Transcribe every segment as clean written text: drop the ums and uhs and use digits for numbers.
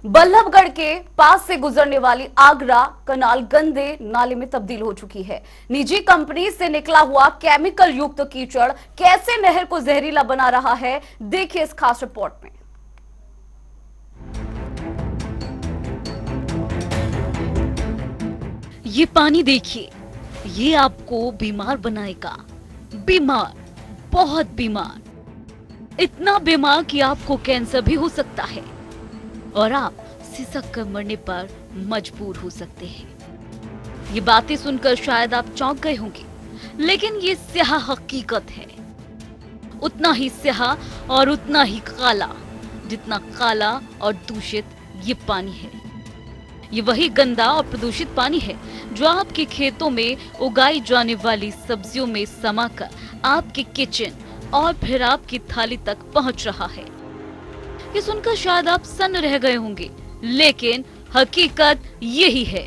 बल्लभगढ़ के पास से गुजरने वाली आगरा कनाल गंदे नाले में तब्दील हो चुकी है। निजी कंपनी से निकला हुआ केमिकल युक्त कीचड़ कैसे नहर को जहरीला बना रहा है, देखिए इस खास रिपोर्ट में। ये पानी देखिए, ये आपको बीमार बनाएगा। बीमार, बहुत बीमार, इतना बीमार कि आपको कैंसर भी हो सकता है और आप सिसक कर मरने पर मजबूर हो सकते हैं। ये बातें सुनकर शायद आप चौंक गए होंगे, लेकिन ये स्याह हकीकत है। उतना ही स्याह और उतना ही काला जितना काला और दूषित ये पानी है। ये वही गंदा और प्रदूषित पानी है जो आपके खेतों में उगाई जाने वाली सब्जियों में समाकर आपके किचन और फिर आपकी थाली तक पहुंच रहा है। ये सुनकर शायद आप सन्न रह गए होंगे, लेकिन हकीकत यही है।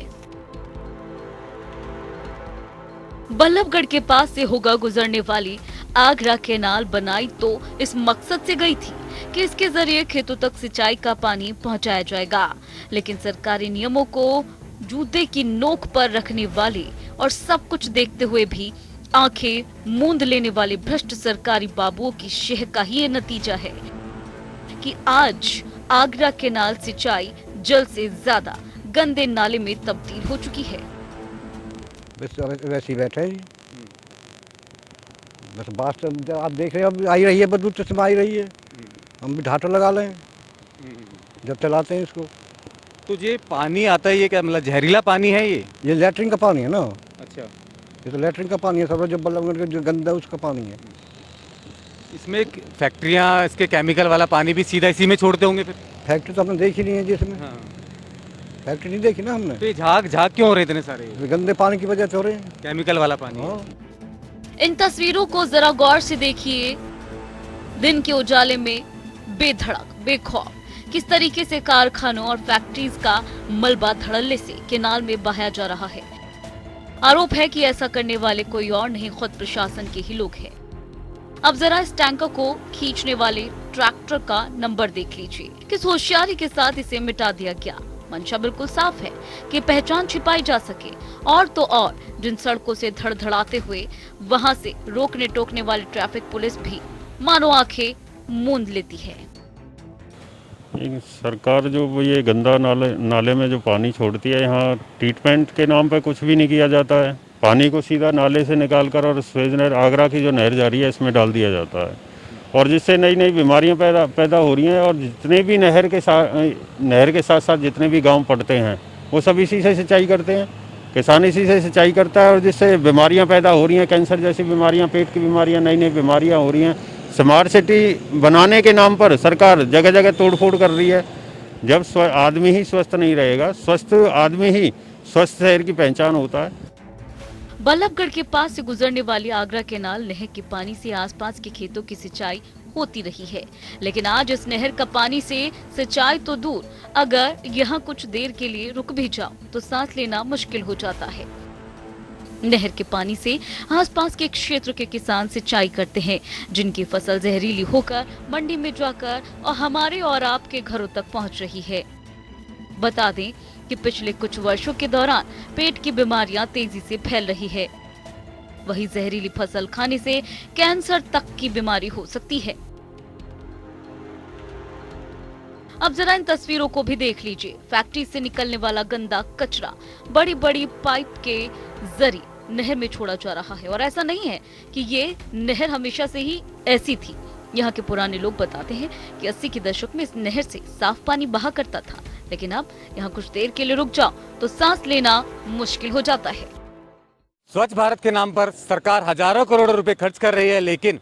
बल्लभगढ़ के पास से होकर गुजरने वाली आगरा कैनाल बनाई तो इस मकसद से गई थी कि इसके जरिए खेतों तक सिंचाई का पानी पहुंचाया जाएगा, लेकिन सरकारी नियमों को जूते की नोक पर रखने वाले और सब कुछ देखते हुए भी आंखें मूंद लेने वाले भ्रष्ट सरकारी बाबुओं की शह का ही ये नतीजा है कि आज आगरा कैनाल सिंचाई जल से ज्यादा गंदे नाले में तब्दील हो चुकी है। वैसे ही बैठे हैं, बस बात तो आप देख रहे हैं, अब आई रही है, बदबू तो आई रही है। हम भी ढाटा लगा लें जब चलाते हैं इसको। तो ये पानी आता है, ये क्या मतलब जहरीला पानी है? ये लैट्रिन का पानी है ना। अच्छा, ये तो लैट्रिन का पानी है, सब जो बल्लभगढ़ का जो गंदा उसका पानी है। इसमें फैक्ट्रियाँ इसके केमिकल वाला पानी भी सीधा इसी में छोड़ते होंगे फिर? फैक्ट्री तो हमने देखी नहीं है जिसमें। हाँ। फैक्ट्री नहीं देखी ना हमने। तो ये झाग क्यों हो रहे इतने सारे? गंदे पानी की वजह से हो रहे हैं, केमिकल वाला पानी। हाँ। इन तस्वीरों को जरा गौर से देखिए। दिन के उजाले में बेधड़क बेखौफ किस तरीके से कारखानों और फैक्ट्रीज का मलबा धड़ल्ले से केनाल में बहाया जा रहा है। आरोप है कि ऐसा करने वाले कोई और नहीं, खुद प्रशासन के ही लोग हैं। अब जरा इस टैंकर को खींचने वाले ट्रैक्टर का नंबर देख लीजिए, किस होशियारी के साथ इसे मिटा दिया गया। मंशा बिल्कुल साफ है कि पहचान छिपाई जा सके, और तो और जिन सड़कों से धड़धड़ाते हुए वहां से रोकने टोकने वाली ट्रैफिक पुलिस भी मानो आंखें मूंद लेती है। सरकार जो ये गंदा नाले में जो पानी छोड़ती है, यहाँ ट्रीटमेंट के नाम पे कुछ भी नहीं किया जाता है। पानी को सीधा नाले से निकालकर और स्वेज नहर, आगरा की जो नहर जा रही है, इसमें डाल दिया जाता है, और जिससे नई नई बीमारियां पैदा हो रही हैं। और जितने भी नहर के साथ साथ जितने भी गांव पड़ते हैं, वो सब इसी से सिंचाई करते हैं। किसान इसी से सिंचाई करता है, और जिससे बीमारियां पैदा हो रही हैं, कैंसर जैसी बीमारियां, पेट की बीमारियां, नई नई बीमारियां हो रही हैं। स्मार्ट सिटी बनाने के नाम पर सरकार जगह जगह तोड़फोड़ कर रही है। जब आदमी ही स्वस्थ नहीं रहेगा, स्वस्थ आदमी ही स्वस्थ शहर की पहचान होता है। बल्लभगढ़ के पास से गुजरने वाली आगरा कैनाल नहर के पानी से आसपास के खेतों की सिंचाई होती रही है, लेकिन आज इस नहर का पानी से सिंचाई तो दूर, अगर यहाँ कुछ देर के लिए रुक भी जाओ तो सांस लेना मुश्किल हो जाता है। नहर के पानी से आसपास के क्षेत्र के किसान सिंचाई करते हैं, जिनकी फसल जहरीली होकर मंडी में जाकर और हमारे और आपके घरों तक पहुंच रही है। बता दें कि पिछले कुछ वर्षों के दौरान पेट की बीमारियां तेजी से फैल रही है। वही जहरीली फसल खाने से कैंसर तक की बीमारी हो सकती है। अब जरा इन तस्वीरों को भी देख लीजिए। फैक्ट्री से निकलने वाला गंदा कचरा बड़ी बड़ी पाइप के जरिए नहर में छोड़ा जा रहा है, और ऐसा नहीं है कि ये नहर हमेशा से ही ऐसी थी। यहाँ के पुराने लोग बताते हैं कि 80 के दशक में इस नहर से साफ पानी बहा करता था, लेकिन अब यहाँ कुछ देर के लिए रुक जाओ तो सांस लेना मुश्किल हो जाता है। स्वच्छ भारत के नाम पर सरकार हजारों करोड़ों रुपए खर्च कर रही है, लेकिन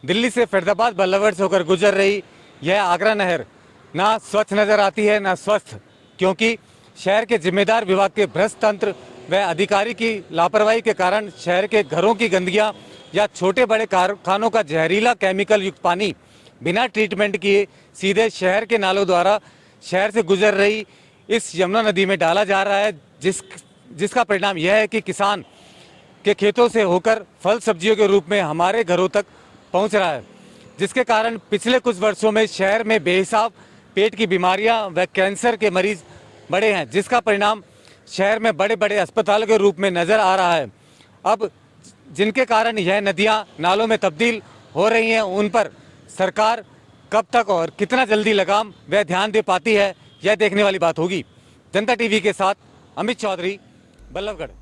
दिल्ली से फरीदाबाद बल्लभगढ़ से होकर गुजर रही यह आगरा नहर ना स्वच्छ नजर आती है ना स्वस्थ, क्योंकि शहर के जिम्मेदार विभाग के भ्रष्ट तंत्र व अधिकारी की लापरवाही के कारण शहर के घरों की गंदगियां या छोटे बड़े कारखानों का जहरीला केमिकल युक्त पानी बिना ट्रीटमेंट किए सीधे शहर के नालों द्वारा शहर से गुजर रही इस यमुना नदी में डाला जा रहा है, जिसका परिणाम यह है कि किसान के खेतों से होकर फल सब्जियों के रूप में हमारे घरों तक पहुंच रहा है, जिसके कारण पिछले कुछ वर्षों में शहर में बेहिसाब पेट की बीमारियां व कैंसर के मरीज बढ़े हैं, जिसका परिणाम शहर में बड़े बड़े अस्पतालों के रूप में नजर आ रहा है। अब जिनके कारण यह नदियां नालों में तब्दील हो रही हैं, उन पर सरकार कब तक और कितना जल्दी लगाम व ध्यान दे पाती है, यह देखने वाली बात होगी। जनता टीवी के साथ अमित चौधरी, बल्लभगढ़।